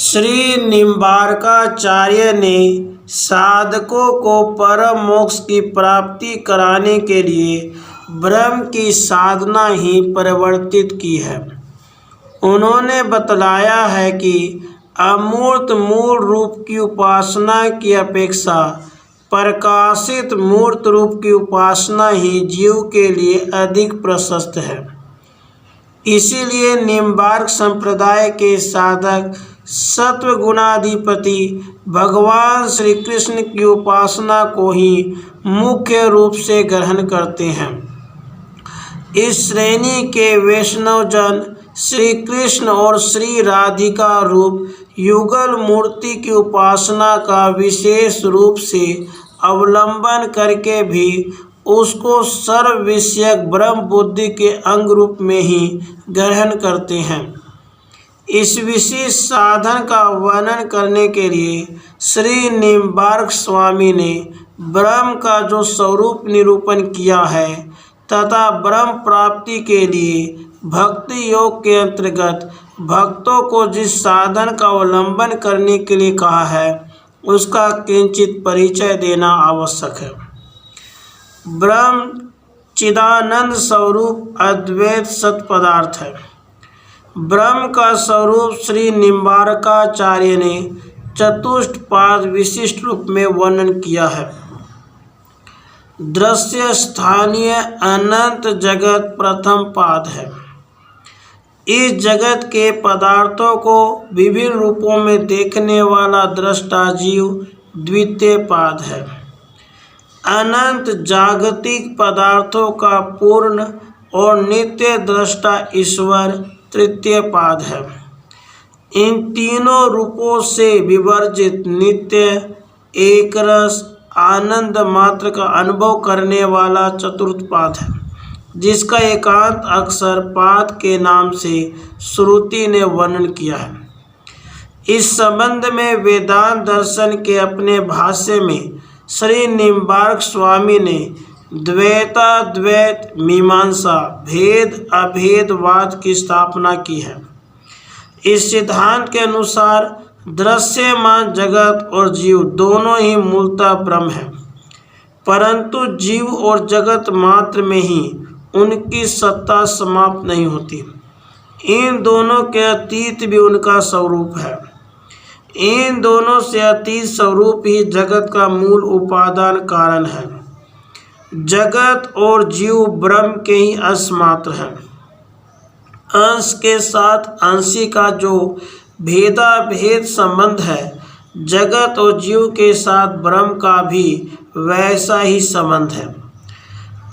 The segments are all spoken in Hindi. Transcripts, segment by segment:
श्री निम्बार्काचार्य ने साधकों को परम मोक्ष की प्राप्ति कराने के लिए ब्रह्म की साधना ही परिवर्तित की है। उन्होंने बतलाया है कि अमूर्त मूल रूप की उपासना की अपेक्षा प्रकाशित मूर्त रूप की उपासना ही जीव के लिए अधिक प्रशस्त है। इसीलिए निम्बार्क संप्रदाय के साधक सत्व गुणाधिपति भगवान श्री कृष्ण की उपासना को ही मुख्य रूप से ग्रहण करते हैं। इस श्रेणी के वैष्णव जन श्री कृष्ण और श्री राधिका रूप युगल मूर्ति की उपासना का विशेष रूप से अवलंबन करके भी उसको सर्व विषयक ब्रह्म बुद्धि के अंग रूप में ही ग्रहण करते हैं। इस विशेष साधन का वर्णन करने के लिए श्री निम्बार्क स्वामी ने ब्रह्म का जो स्वरूप निरूपण किया है तथा ब्रह्म प्राप्ति के लिए भक्ति योग के अंतर्गत भक्तों को जिस साधन का अवलंबन करने के लिए कहा है उसका किंचित परिचय देना आवश्यक है। ब्रह्म चिदानंद स्वरूप अद्वैत सत पदार्थ है। ब्रह्म का स्वरूप श्री निम्बार्काचार्य ने चतुष्पाद विशिष्ट रूप में वर्णन किया है। दृश्य स्थानीय अनंत जगत प्रथम पाद है। इस जगत के पदार्थों को विभिन्न रूपों में देखने वाला दृष्टा जीव द्वितीय पाद है। अनंत जागतिक पदार्थों का पूर्ण और नित्य दृष्टा ईश्वर तृतीय पाद है। इन तीनों रूपों से विवर्जित नित्य एकरस आनंद मात्र का अनुभव करने वाला चतुर्थ पाद है, जिसका एकांत अक्षर पाद के नाम से श्रुति ने वर्णन किया है। इस संबंध में वेदांत दर्शन के अपने भाष्य में श्री निम्बार्क स्वामी ने द्वैताद्वैत मीमांसा भेद अभेदवाद की स्थापना की है। इस सिद्धांत के अनुसार दृश्यमान जगत और जीव दोनों ही मूलतः ब्रह्म है, परंतु जीव और जगत मात्र में ही उनकी सत्ता समाप्त नहीं होती। इन दोनों के अतीत भी उनका स्वरूप है। इन दोनों से अतीत स्वरूप ही जगत का मूल उपादान कारण है। जगत और जीव ब्रह्म के ही अंश मात्र है। अंश के साथ अंशी का जो भेदाभेद संबंध है, जगत और जीव के साथ ब्रह्म का भी वैसा ही संबंध है।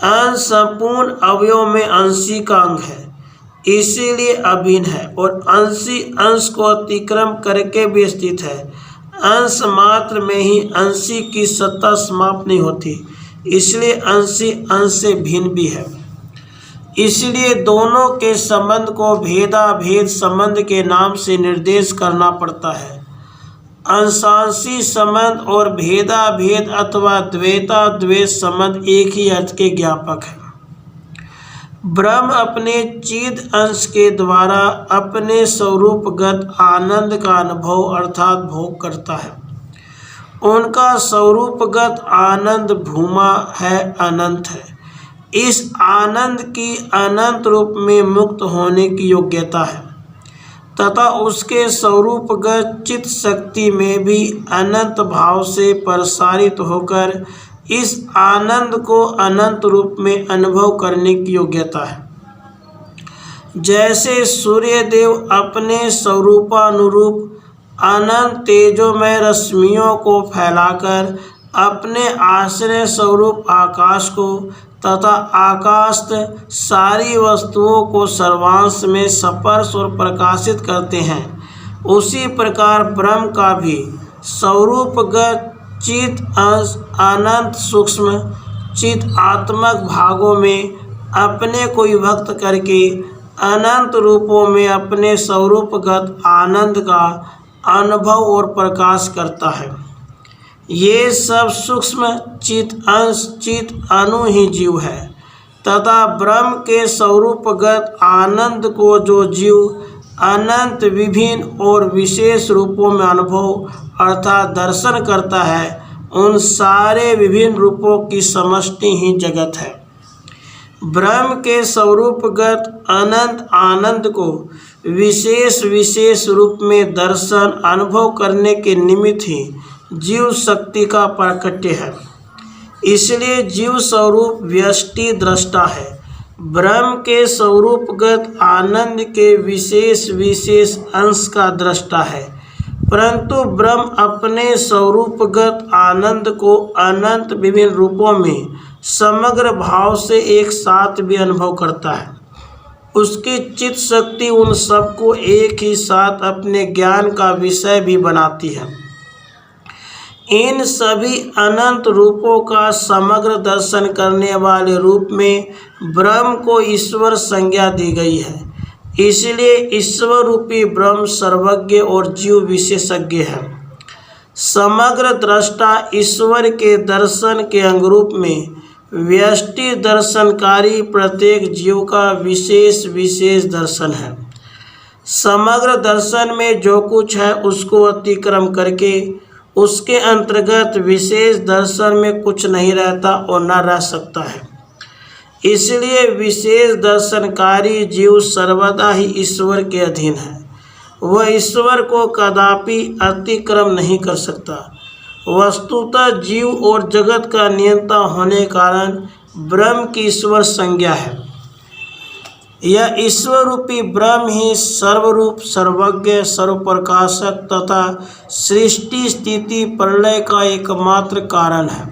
अंश संपूर्ण अवयव में अंशी का अंग है, इसीलिए अभिन्न है और अंशी अंश को अतिक्रम करके भी स्थित है। अंश मात्र में ही अंशी की सत्ता समाप्त नहीं होती, इसलिए अंशी अंश से भिन्न भी है। इसलिए दोनों के संबंध को भेदाभेद संबंध के नाम से निर्देश करना पड़ता है। अंशांशी संबंध और भेदाभेद अथवा द्वैताद्वैत संबंध एक ही अर्थ के ज्ञापक है। ब्रह्म अपने चिद अंश के द्वारा अपने स्वरूपगत आनंद का अनुभव अर्थात भोग करता है। उनका स्वरूपगत आनंद भूमा है, अनंत है। इस आनंद की अनंत रूप में मुक्त होने की योग्यता है तथा उसके स्वरूपगत चित्त शक्ति में भी अनंत भाव से प्रसारित होकर इस आनंद को अनंत रूप में अनुभव करने की योग्यता है। जैसे सूर्यदेव अपने स्वरूपानुरूप अनंत तेजोमय रश्मियों को फैलाकर अपने आश्रय स्वरूप आकाश को तथा आकाशस्थ सारी वस्तुओं को सर्वांश में स्पर्श और प्रकाशित करते हैं, उसी प्रकार ब्रह्म का भी स्वरूपगत चित अंश अनंत सूक्ष्म चित आत्मक भागों में अपने को विभक्त करके अनंत रूपों में अपने स्वरूपगत आनंद का अनुभव और प्रकाश करता है। ये सब सूक्ष्म चित अंश चित अणु ही जीव है तथा ब्रह्म के स्वरूपगत आनंद को जो जीव अनंत विभिन्न और विशेष रूपों में अनुभव अर्थात दर्शन करता है, उन सारे विभिन्न रूपों की समष्टि ही जगत है। ब्रह्म के स्वरूपगत अनंत आनंद को विशेष विशेष रूप में दर्शन अनुभव करने के निमित्त ही जीव शक्ति का प्राकट्य है। इसलिए जीव स्वरूप व्यष्टि दृष्टा है, ब्रह्म के स्वरूपगत आनंद के विशेष विशेष अंश का दृष्टा है। परंतु ब्रह्म अपने स्वरूपगत आनंद को अनंत विभिन्न रूपों में समग्र भाव से एक साथ भी अनुभव करता है। उसकी चित्त शक्ति उन सबको एक ही साथ अपने ज्ञान का विषय भी बनाती है। इन सभी अनंत रूपों का समग्र दर्शन करने वाले रूप में ब्रह्म को ईश्वर संज्ञा दी गई है। इसलिए ईश्वर रूपी ब्रह्म सर्वज्ञ और जीव विशेषज्ञ है। समग्र दृष्टा ईश्वर के दर्शन के अंगरूप में व्यष्टि दर्शनकारी प्रत्येक जीव का विशेष विशेष दर्शन है। समग्र दर्शन में जो कुछ है उसको अतिक्रम करके उसके अंतर्गत विशेष दर्शन में कुछ नहीं रहता और न रह सकता है। इसलिए विशेष दर्शनकारी जीव सर्वदा ही ईश्वर के अधीन है। वह ईश्वर को कदापि अतिक्रम नहीं कर सकता। वस्तुतः जीव और जगत का नियंता होने कारण ब्रह्म की ईश्वर संज्ञा है। यह ईश्वर रूपी ब्रह्म ही सर्वरूप सर्वज्ञ सर्वप्रकाशक तथा सृष्टि स्थिति प्रलय का एकमात्र कारण है।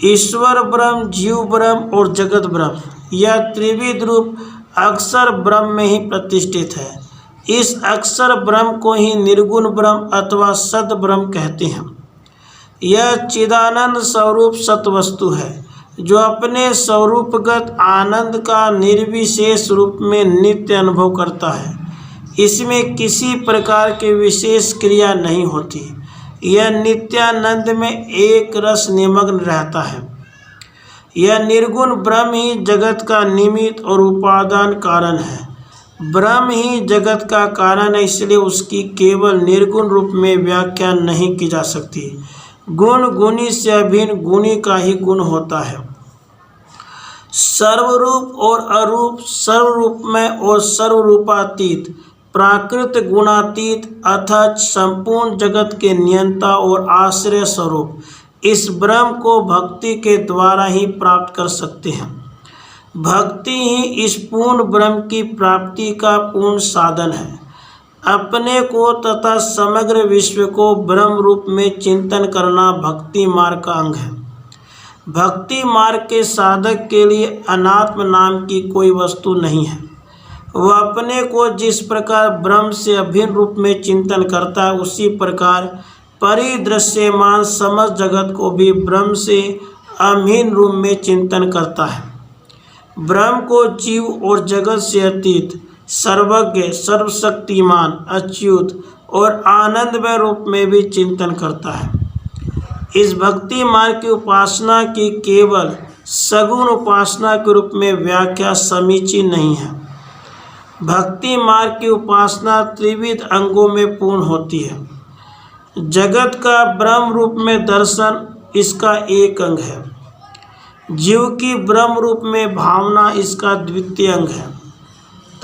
ईश्वर ब्रह्म, जीव ब्रह्म और जगत ब्रह्म यह त्रिविध रूप अक्षर ब्रह्म में ही प्रतिष्ठित है। इस अक्षर ब्रह्म को ही निर्गुण ब्रह्म अथवा सद ब्रह्म कहते हैं। यह चिदानंद स्वरूप सत्वस्तु है जो अपने स्वरूपगत आनंद का निर्विशेष रूप में नित्य अनुभव करता है। इसमें किसी प्रकार की विशेष क्रिया नहीं होती। यह नित्यानंद में एक रस निमग्न रहता है। यह निर्गुण ब्रह्म ही जगत का निमित्त और उपादान कारण है। ब्रह्म ही जगत का कारण है, इसलिए उसकी केवल निर्गुण रूप में व्याख्या नहीं की जा सकती। गुण गुणी से अभिन्न गुणी का ही गुण होता है। सर्वरूप और अरूप, सर्वरूपमय और सर्वरूपातीत, प्राकृत गुणातीत अर्थात संपूर्ण जगत के नियंता और आश्रय स्वरूप इस ब्रह्म को भक्ति के द्वारा ही प्राप्त कर सकते हैं। भक्ति ही इस पूर्ण ब्रह्म की प्राप्ति का पूर्ण साधन है। अपने को तथा समग्र विश्व को ब्रह्म रूप में चिंतन करना भक्ति मार्ग का अंग है। भक्ति मार्ग के साधक के लिए अनात्म नाम की कोई वस्तु नहीं है। वह अपने को जिस प्रकार ब्रह्म से अभिन्न रूप में चिंतन करता है, उसी प्रकार परिदृश्यमान समस्त जगत को भी ब्रह्म से अभिन्न रूप में चिंतन करता है। ब्रह्म को जीव और जगत से अतीत, सर्वज्ञ, सर्वशक्तिमान, अच्युत और आनंदमय रूप में भी चिंतन करता है। इस भक्ति मार्ग की उपासना की केवल सगुण उपासना के रूप में व्याख्या समीचीन नहीं है। भक्ति मार्ग की उपासना त्रिविध अंगों में पूर्ण होती है। जगत का ब्रह्म रूप में दर्शन इसका एक अंग है। जीव की ब्रह्म रूप में भावना इसका द्वितीय अंग है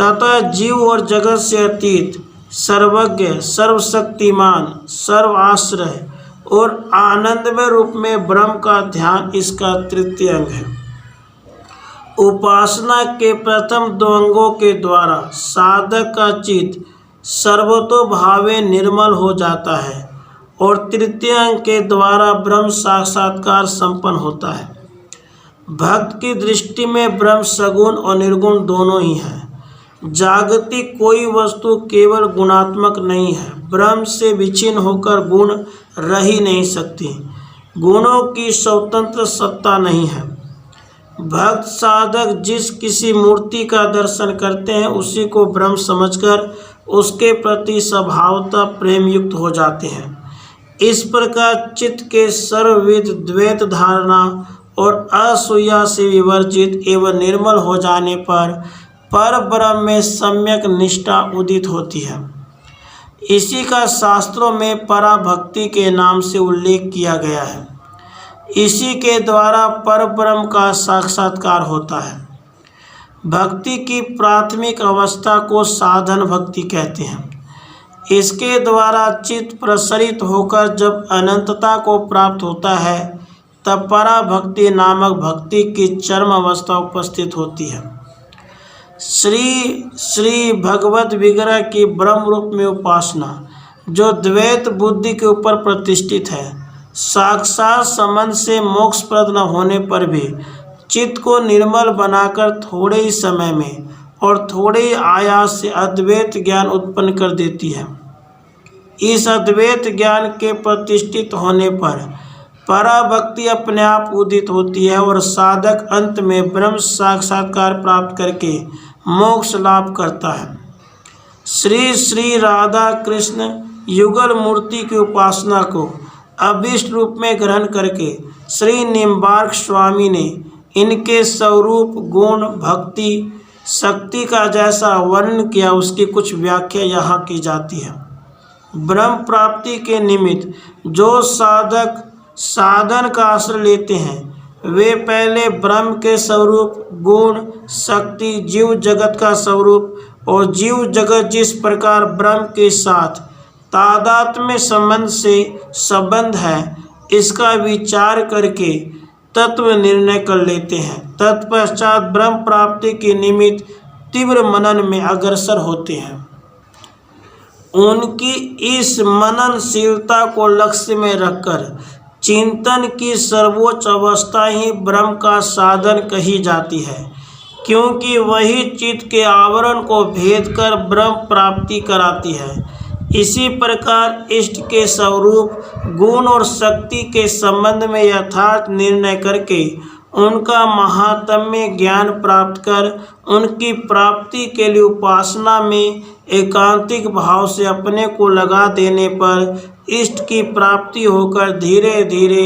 तथा जीव और जगत से अतीत, सर्वज्ञ, सर्वशक्तिमान, सर्वाश्रय और आनंदमय रूप में ब्रह्म का ध्यान इसका तृतीय अंग है। उपासना के प्रथम दो अंगों के द्वारा साधक का चित्त सर्वतोभावे निर्मल हो जाता है और तृतीय अंग के द्वारा ब्रह्म साक्षात्कार संपन्न होता है। भक्त की दृष्टि में ब्रह्म सगुण और निर्गुण दोनों ही है। जागतिक कोई वस्तु केवल गुणात्मक नहीं है। ब्रह्म से विच्छिन्न होकर गुण रह ही नहीं सकती। गुणों की स्वतंत्र सत्ता नहीं है। भक्त साधक जिस किसी मूर्ति का दर्शन करते हैं उसी को ब्रह्म समझकर उसके प्रति स्वभावतः प्रेम युक्त हो जाते हैं। इस प्रकार चित्त के सर्वविध द्वैत धारणा और असूया से विवर्जित एवं निर्मल हो जाने पर पर ब्रह्म में सम्यक निष्ठा उदित होती है। इसी का शास्त्रों में पराभक्ति के नाम से उल्लेख किया गया है। इसी के द्वारा पर ब्रह्म का साक्षात्कार होता है। भक्ति की प्राथमिक अवस्था को साधन भक्ति कहते हैं। इसके द्वारा चित्त प्रसरित होकर जब अनंतता को प्राप्त होता है तब पराभक्ति नामक भक्ति की चरम अवस्था उपस्थित होती है। श्री भगवत विग्रह की ब्रह्म रूप में उपासना जो द्वैत बुद्धि के ऊपर प्रतिष्ठित है, साक्षात संबंध से मोक्षप्रद न होने पर भी चित्त को निर्मल बनाकर थोड़े ही समय में और थोड़े ही आयास से अद्वैत ज्ञान उत्पन्न कर देती है। इस अद्वैत ज्ञान के प्रतिष्ठित होने पर पराभक्ति अपने आप उदित होती है और साधक अंत में ब्रह्म साक्षात्कार प्राप्त करके मोक्ष लाभ करता है। श्री श्री राधा कृष्ण युगल मूर्ति की उपासना को अभीष्ट रूप में ग्रहण करके श्री निम्बार्क स्वामी ने इनके स्वरूप गुण भक्ति शक्ति का जैसा वर्णन किया उसकी कुछ व्याख्या यहाँ की जाती है। ब्रह्म प्राप्ति के निमित्त जो साधक साधन का आश्रय लेते हैं वे पहले ब्रह्म के स्वरूप गुण शक्ति जीव जगत का स्वरूप और जीव जगत जिस प्रकार ब्रह्म के साथ तादात्म्य संबंध है इसका विचार करके तत्व निर्णय कर लेते हैं। तत्पश्चात ब्रह्म प्राप्ति के निमित्त तीव्र मनन में अग्रसर होते हैं। उनकी इस मननशीलता को लक्ष्य में रखकर चिंतन की सर्वोच्च अवस्था ही ब्रह्म का साधन कही जाती है, क्योंकि वही चित्त के आवरण को भेद कर ब्रह्म प्राप्ति कराती है। इसी प्रकार इष्ट के स्वरूप गुण और शक्ति के संबंध में यथार्थ निर्णय करके उनका महात्म्य ज्ञान प्राप्त कर उनकी प्राप्ति के लिए उपासना में एकांतिक भाव से अपने को लगा देने पर इष्ट की प्राप्ति होकर धीरे धीरे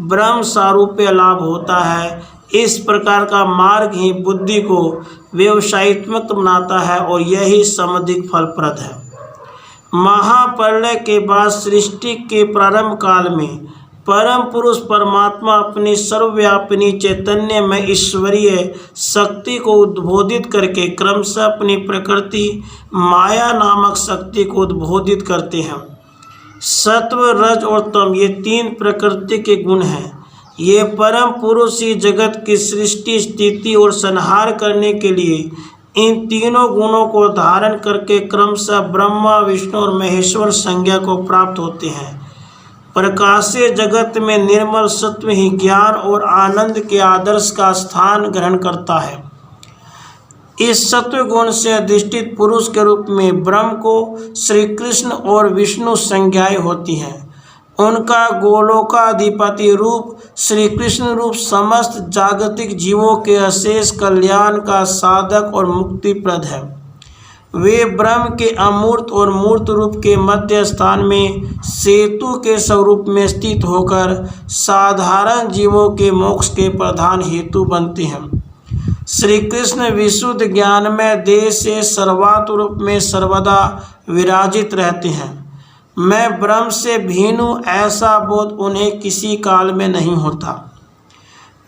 ब्रह्म सारूप्य लाभ होता है। इस प्रकार का मार्ग ही बुद्धि को व्यवसायित्मक बनाता है और यही समधिक फलप्रद है। महाप्रलय के बाद सृष्टि के प्रारंभ काल में परम पुरुष परमात्मा अपनी सर्वव्यापिनी चैतन्य में ईश्वरीय शक्ति को उद्बोधित करके क्रमशः अपनी प्रकृति माया नामक शक्ति को उद्बोधित करते हैं। सत्व रज और तम ये तीन प्रकृति के गुण हैं। ये परम पुरुष ही जगत की सृष्टि स्थिति और संहार करने के लिए इन तीनों गुणों को धारण करके क्रमशः ब्रह्मा विष्णु और महेश्वर संज्ञा को प्राप्त होते हैं। प्रकाशीय जगत में निर्मल सत्व ही ज्ञान और आनंद के आदर्श का स्थान ग्रहण करता है। इस सत्व गुण से अधिष्ठित पुरुष के रूप में ब्रह्म को श्री कृष्ण और विष्णु संज्ञाएं होती हैं। उनका गोलोकाधिपति रूप श्री कृष्ण रूप समस्त जागतिक जीवों के अशेष कल्याण का साधक और मुक्तिप्रद है। वे ब्रह्म के अमूर्त और मूर्त रूप के मध्य स्थान में सेतु के स्वरूप में स्थित होकर साधारण जीवों के मोक्ष के प्रधान हेतु बनते हैं। श्री कृष्ण विशुद्ध ज्ञान में देह से सर्वात्म रूप में सर्वदा विराजित रहते हैं। मैं ब्रह्म से भिन्न हूँ ऐसा बोध उन्हें किसी काल में नहीं होता।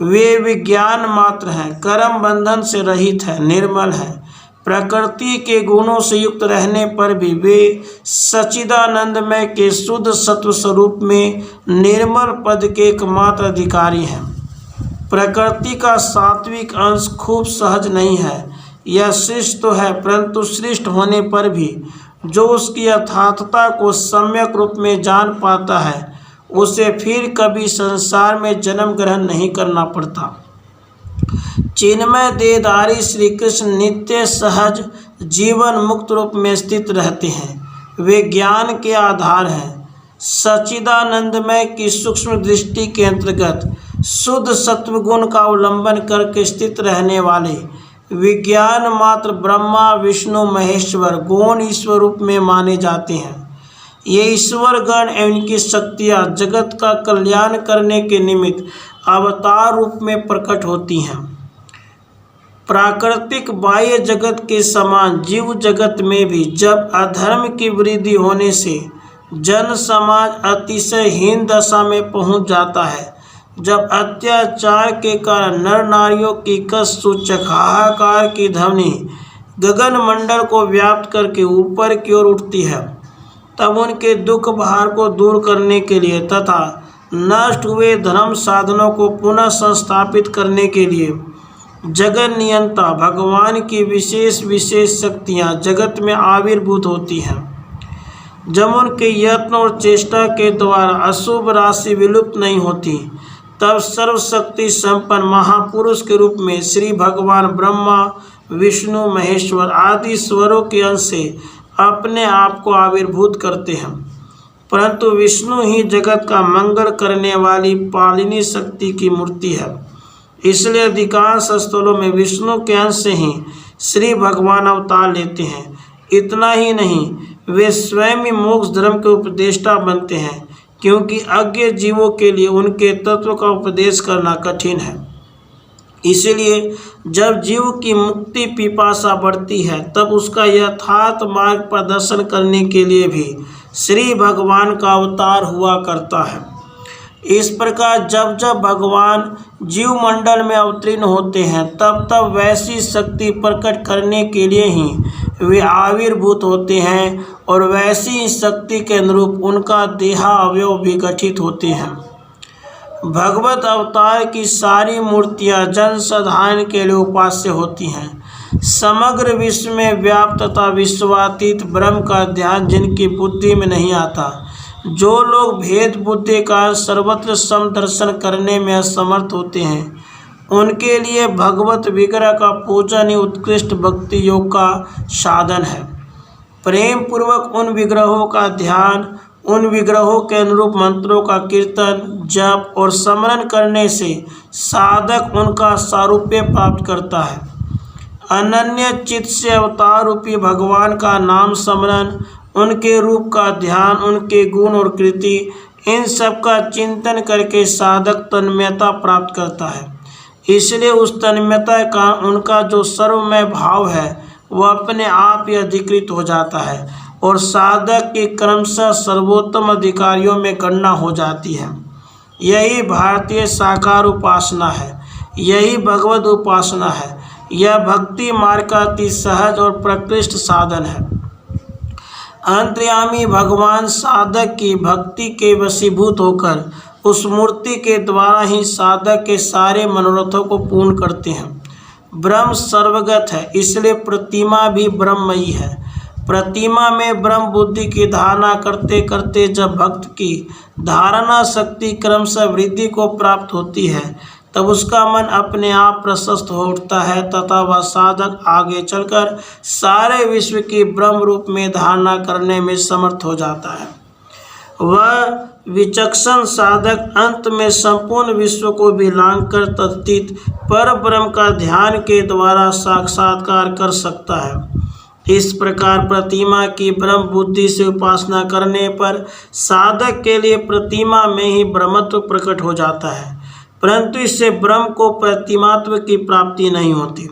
वे विज्ञान मात्र हैं, कर्म बंधन से रहित है, निर्मल है। प्रकृति के गुणों से युक्त रहने पर भी वे सच्चिदानंदमय के शुद्ध सत्व स्वरूप में निर्मल पद के एकमात्र अधिकारी हैं। प्रकृति का सात्विक अंश खूब सहज नहीं है, यह श्रेष्ठ तो है, परंतु श्रेष्ठ होने पर भी जो उसकी यथार्थता को सम्यक रूप में जान पाता है उसे फिर कभी संसार में जन्म ग्रहण नहीं करना पड़ता। चिन्मय देहधारी श्री कृष्ण नित्य सहज जीवन मुक्त रूप में स्थित रहते हैं। वे ज्ञान के आधार हैं। सच्चिदानंदमय की सूक्ष्म दृष्टि के अंतर्गत शुद्ध सत्वगुण का अवलंबन करके स्थित रहने वाले विज्ञान मात्र ब्रह्मा विष्णु महेश्वर गौण ईश्वर रूप में माने जाते हैं। ये ईश्वर गण एवं इनकी शक्तियाँ जगत का कल्याण करने के निमित्त अवतार रूप में प्रकट होती हैं। प्राकृतिक बाह्य जगत के समान जीव जगत में भी जब अधर्म की वृद्धि होने से जन समाज अतिशय हीन दशा में पहुंच जाता है, जब अत्याचार के कारण नर नारियों की कष्ट सूचक हाहाकार की ध्वनि गगन मंडल को व्याप्त करके ऊपर की ओर उठती है, तब उनके दुख भार को दूर करने के लिए तथा नष्ट हुए धर्म साधनों को पुनः संस्थापित करने के लिए जगत नियंता भगवान की विशेष विशेष शक्तियाँ जगत में आविर्भूत होती हैं। जब उनके यत्न और चेष्टा के द्वारा अशुभ राशि विलुप्त नहीं होती, तब सर्वशक्ति संपन्न महापुरुष के रूप में श्री भगवान ब्रह्मा विष्णु महेश्वर आदि स्वरों के अंश से अपने आप को आविर्भूत करते हैं। परंतु विष्णु ही जगत का मंगल करने वाली पालिनी शक्ति की मूर्ति है, इसलिए अधिकांश स्थलों में विष्णु के अंश से ही श्री भगवान अवतार लेते हैं। इतना ही नहीं, वे स्वयं ही मोक्ष धर्म के उपदेष्टा बनते हैं, क्योंकि अज्ञ जीवों के लिए उनके तत्व का उपदेश करना कठिन है। इसलिए जब जीव की मुक्ति पिपासा बढ़ती है, तब उसका यथार्थ मार्ग प्रदर्शन करने के लिए भी श्री भगवान का अवतार हुआ करता है। इस प्रकार जब जब भगवान जीव मंडल में अवतीर्ण होते हैं, तब तब वैसी शक्ति प्रकट करने के लिए ही वे आविर्भूत होते हैं और वैसी ही शक्ति के अनुरूप उनका देहा अवयव भी गठित होते हैं। भगवत अवतार की सारी मूर्तियां जन साधारण के लिए उपास्य होती हैं। समग्र विश्व में व्याप्त तथा विश्वातीत ब्रह्म का ध्यान जिनकी बुद्धि में नहीं आता, जो लोग भेद बुद्धि का सर्वत्र समदर्शन करने में असमर्थ होते हैं, उनके लिए भगवत विग्रह का पूजन ही उत्कृष्ट भक्ति योग का साधन है। प्रेम पूर्वक उन विग्रहों का ध्यान, उन विग्रहों के अनुरूप मंत्रों का कीर्तन जप और स्मरण करने से साधक उनका सारूप्य प्राप्त करता है। अनन्य चित्त से अवतार रूपी भगवान का नाम स्मरण, उनके रूप का ध्यान, उनके गुण और कृति, इन सब का चिंतन करके साधक तन्मयता प्राप्त करता है। इसलिए उस तन्मयता का उनका जो सर्वमय भाव है वह अपने आप ही अधिकृत हो जाता है और साधक की क्रमशः सर्वोत्तम अधिकारियों में गणना हो जाती है। यही भारतीय साकार उपासना है, यही भगवत उपासना है। यह भक्ति मार्ग का अति सहज और प्रकृष्ट साधन है। अंतर्यामी भगवान साधक की भक्ति के वशीभूत होकर उस मूर्ति के द्वारा ही साधक के सारे मनोरथों को पूर्ण करते हैं। ब्रह्म सर्वगत है, इसलिए प्रतिमा भी ब्रह्मयी है। प्रतिमा में ब्रह्म बुद्धि की धारणा करते करते जब भक्त की धारणा शक्ति क्रमशः वृद्धि को प्राप्त होती है, तब उसका मन अपने आप प्रशस्त हो उठता है तथा वह साधक आगे चलकर सारे विश्व की ब्रह्म रूप में धारणा करने में समर्थ हो जाता है। वह विचक्षण साधक अंत में संपूर्ण विश्व को भी लांघ कर तत्तीत पर ब्रह्म का ध्यान के द्वारा साक्षात्कार कर सकता है। इस प्रकार प्रतिमा की ब्रह्म बुद्धि से उपासना करने पर साधक के लिए प्रतिमा में ही ब्रह्मत्व प्रकट हो जाता है, परंतु इससे ब्रह्म को प्रतिमात्व की प्राप्ति नहीं होती।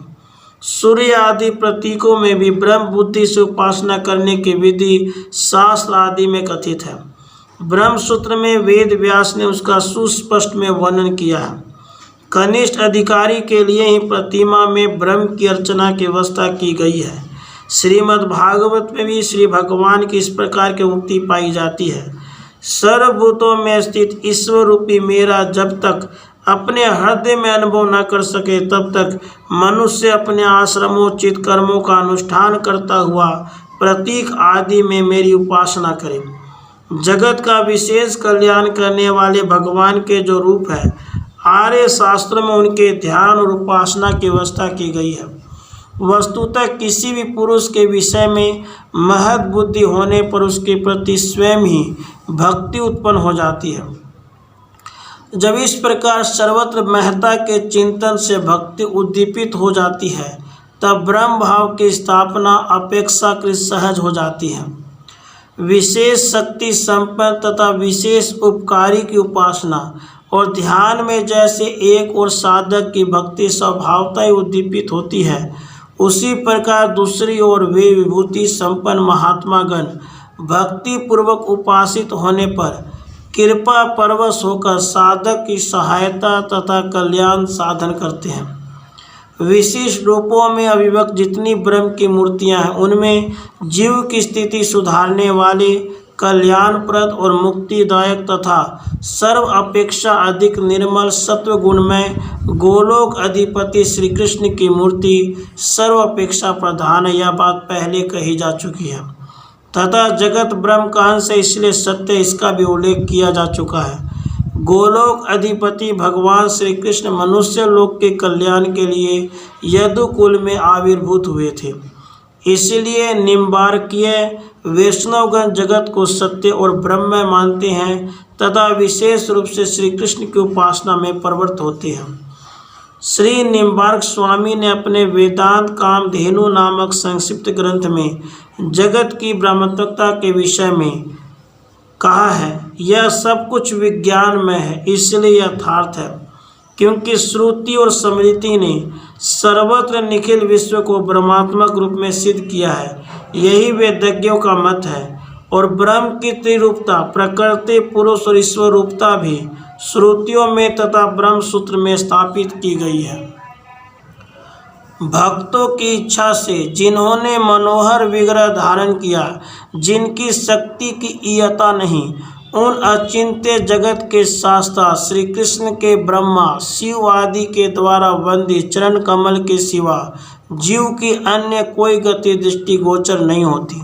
सूर्य आदि प्रतीकों में भी ब्रह्म बुद्धि से उपासना करने की विधि शास्त्र आदि में कथित है। ब्रह्म सूत्र में वेद व्यास ने उसका सुस्पष्ट में वर्णन किया है। कनिष्ठ अधिकारी के लिए ही प्रतिमा में ब्रह्म की अर्चना की व्यवस्था की गई है। श्रीमद् भागवत में भी श्री भगवान की इस प्रकार की उक्ति पाई जाती है। सर्वभूतों में स्थित ईश्वर रूपी मेरा जब तक अपने हृदय में अनुभव न कर सके, तब तक मनुष्य अपने आश्रमोचित कर्मों का अनुष्ठान करता हुआ प्रतीक आदि में मेरी उपासना करे। जगत का विशेष कल्याण करने वाले भगवान के जो रूप है, आर्य शास्त्र में उनके ध्यान और उपासना की व्यवस्था की गई है। वस्तुतः किसी भी पुरुष के विषय में महत बुद्धि होने पर उसके प्रति स्वयं ही भक्ति उत्पन्न हो जाती है। जब इस प्रकार सर्वत्र महत्ता के चिंतन से भक्ति उद्दीपित हो जाती है, तब ब्रह्म भाव की स्थापना अपेक्षाकृत सहज हो जाती है। विशेष शक्ति संपन्न तथा विशेष उपकारी की उपासना और ध्यान में जैसे एक और साधक की भक्ति स्वभावतः ही उद्दीपित होती है, उसी प्रकार दूसरी ओर वे विभूति संपन्न महात्मागण भक्ति पूर्वक उपासित होने पर कृपा परवश होकर साधक की सहायता तथा कल्याण साधन करते हैं। विशिष्ट रूपों में अभिव्यक्त जितनी ब्रह्म की मूर्तियां हैं, उनमें जीव की स्थिति सुधारने वाले, कल्याणप्रद और मुक्तिदायक तथा सर्व अपेक्षा अधिक निर्मल सत्व गुणमय गोलोक अधिपति श्री कृष्ण की मूर्ति सर्व अपेक्षा प्रधान है। यह बात पहले कही जा चुकी है तथा जगत ब्रह्म का अंश है, इसलिए सत्य इसका भी उल्लेख किया जा चुका है। गोलोक अधिपति भगवान श्री कृष्ण मनुष्य लोक के कल्याण के लिए यदुकुल में आविर्भूत हुए थे, इसलिए निम्बार्कीय वैष्णवगण जगत को सत्य और ब्रह्म मानते हैं तथा विशेष रूप से श्री कृष्ण की उपासना में प्रवृत्त होते हैं। श्री निम्बार्क स्वामी ने अपने वेदांत कामधेनु नामक संक्षिप्त ग्रंथ में जगत की ब्रह्मत्वता के विषय में कहा है, यह सब कुछ विज्ञान में है, इसलिए यथार्थ है, क्योंकि श्रुति और स्मृति ने सर्वत्र निखिल विश्व को ब्रह्मात्मक रूप में सिद्ध किया है। यही वेदज्ञों का मत है। और ब्रह्म की त्रिरूपता, प्रकृति, पुरुष और ईश्वर रूपता भी श्रुतियों में तथा ब्रह्म सूत्र में स्थापित की गई है। भक्तों की इच्छा से जिन्होंने मनोहर विग्रह धारण किया, जिनकी शक्ति की इयता नहीं, उन अचिंत्य जगत के शास्त्रा श्री कृष्ण के ब्रह्मा शिव आदि के द्वारा वंदी चरण कमल के सिवा जीव की अन्य कोई गति दृष्टि गोचर नहीं होती।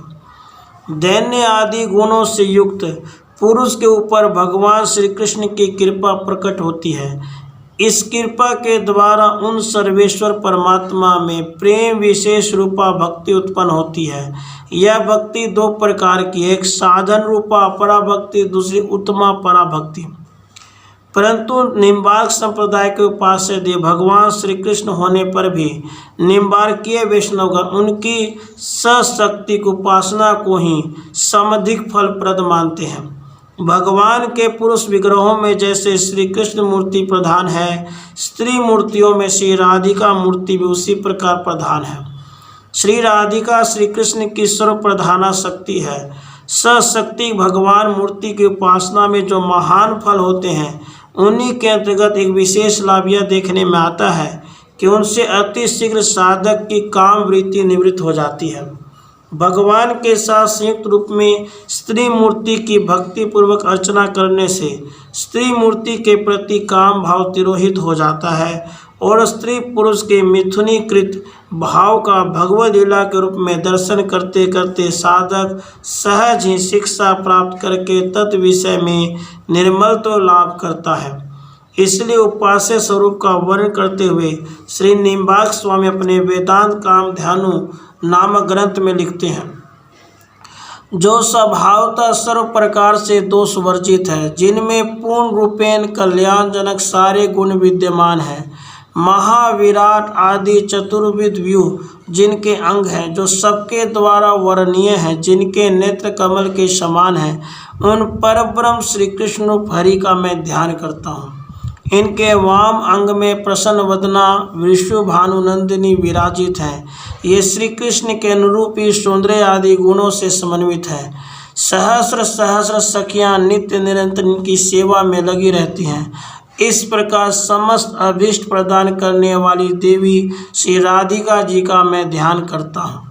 दैन्य आदि गुणों से युक्त पुरुष के ऊपर भगवान श्री कृष्ण की कृपा प्रकट होती है। इस कृपा के द्वारा उन सर्वेश्वर परमात्मा में प्रेम विशेष रूपा भक्ति उत्पन्न होती है। यह भक्ति दो प्रकार की, एक साधन रूपा अपरा भक्ति, दूसरी उत्तमा परा भक्ति। परंतु निम्बार्क संप्रदाय के उपास्य देव भगवान श्री कृष्ण होने पर भी निम्बार्कीय वैष्णवगण उनकी सशक्ति उपासना को ही समधिक फलप्रद मानते हैं। भगवान के पुरुष विग्रहों में जैसे श्री कृष्ण मूर्ति प्रधान है, स्त्री मूर्तियों में श्री राधिका मूर्ति भी उसी प्रकार प्रधान है। श्री राधिका श्री कृष्ण की सर्व प्रधाना शक्ति है। सशक्ति भगवान मूर्ति की उपासना में जो महान फल होते हैं, उन्हीं के अंतर्गत एक विशेष लाभ यह देखने में आता है कि उनसे अति शीघ्र साधक की काम वृत्ति निवृत्त हो जाती है। भगवान के साथ संयुक्त रूप में स्त्री मूर्ति की भक्ति पूर्वक अर्चना करने से स्त्री मूर्ति के प्रति काम भाव तिरोहित हो जाता है और स्त्री पुरुष के मिथुनीकृत भाव का भगवद लीला के रूप में दर्शन करते करते साधक सहज ही शिक्षा प्राप्त करके तत् विषय में निर्मल तो लाभ करता है। इसलिए उपास्य स्वरूप का वर्णन करते हुए श्री निम्बार्क स्वामी अपने वेदांत कामधेनु नामक ग्रंथ में लिखते हैं, जो स्वभावतः सर्व प्रकार से दोष वर्जित है, जिनमें पूर्ण रूपेण कल्याणजनक सारे गुण विद्यमान हैं, महाविराट आदि चतुर्विध व्यूह जिनके अंग हैं, जो सबके द्वारा वर्णनीय हैं, जिनके नेत्र कमल के समान हैं, उन परब्रह्म श्री कृष्ण रूप हरि का मैं ध्यान करता हूँ। इनके वाम अंग में प्रसन्न वदना विश्वभानुनंदिनी विराजित हैं। ये श्री कृष्ण के अनुरूप ही सौंदर्य आदि गुणों से समन्वित है। सहस्र सहस्र सखियाँ नित्य निरंतर इनकी सेवा में लगी रहती हैं। इस प्रकार समस्त अभीष्ट प्रदान करने वाली देवी श्री राधिका जी का मैं ध्यान करता हूँ।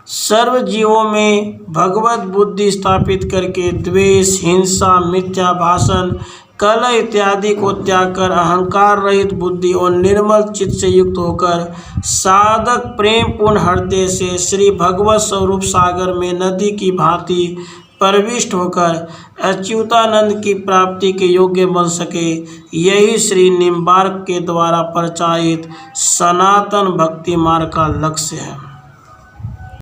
सर्व जीवों में भगवत बुद्धि स्थापित करके द्वेष, हिंसा, मिथ्या भाषण, कलह इत्यादि को त्याग कर अहंकार रहित बुद्धि और निर्मल चित्त से युक्त होकर साधक प्रेम पूर्ण हृदय से श्री भगवत स्वरूप सागर में नदी की भांति प्रविष्ट होकर अच्युतानंद की प्राप्ति के योग्य बन सके, यही श्री निम्बार्क के द्वारा प्रचारित सनातन भक्ति मार्ग का लक्ष्य है।